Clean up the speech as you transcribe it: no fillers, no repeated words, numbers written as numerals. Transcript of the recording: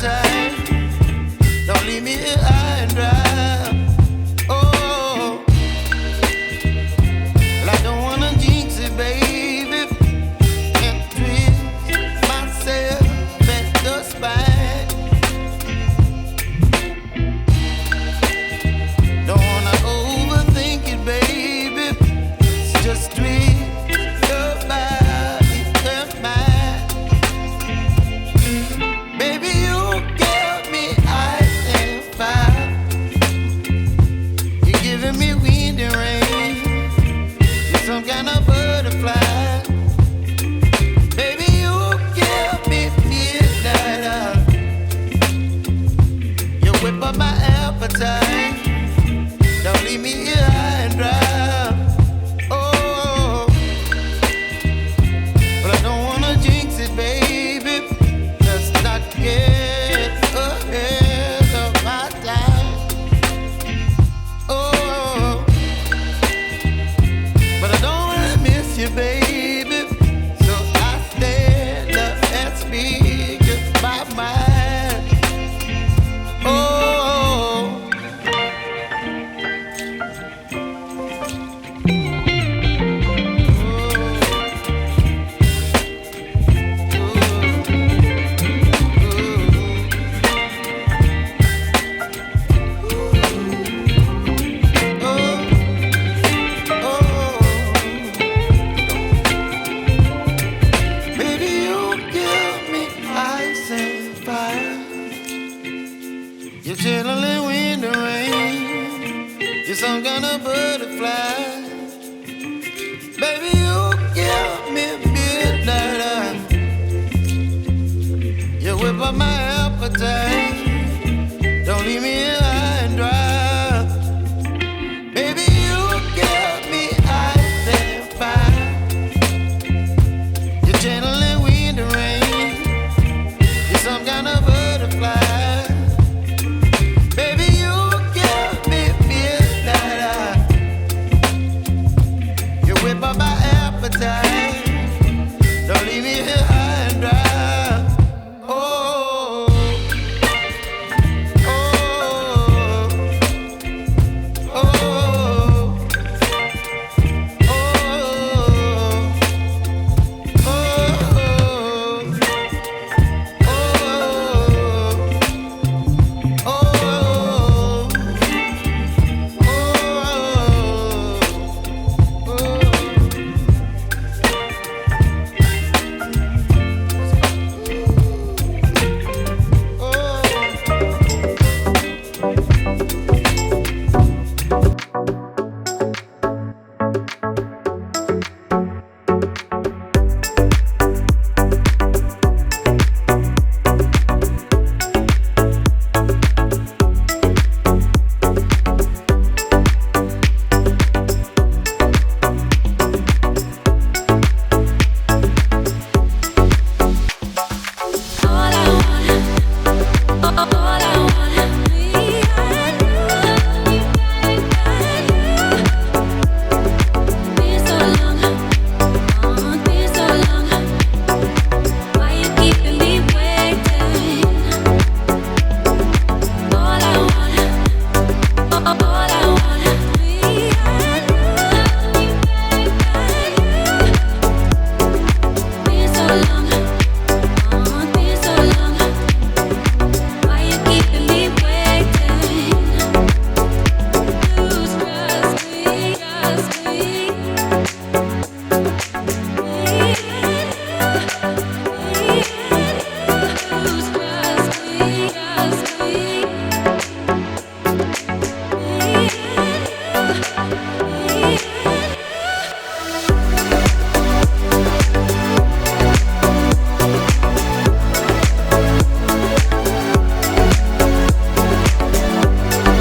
appetite. Don't leave me here high and dry. Oh, well, I don't wanna jinx it, baby, and twist myself at the spine. Don't wanna overthink it, baby. It's just twist your body and mine. Baby, you give me ice and fire. You're giving me wind and rain. You're some kind of butterfly. Baby, you give me midnight. You whip up my appetite. Don't leave me here high and dry. Oh, but I don't wanna jinx it, baby. Let's not get ahead of my time. Oh, but I don't wanna miss you, baby. So I stand up and speak my mind. Oh. Baby, you give me ice and fire. You're channeling wind and rain. You're some kind of butterfly. Baby, you give me midnight. You whip up my appetite. Don't leave me here high and dry. Baby, you give me ice and fire. You're channeling wind and rain. You're some kind of butterfly. Baby, you give me midnight. You whip up my appetite. Don't leave me here high and dry. Oh, oh, oh, oh, oh.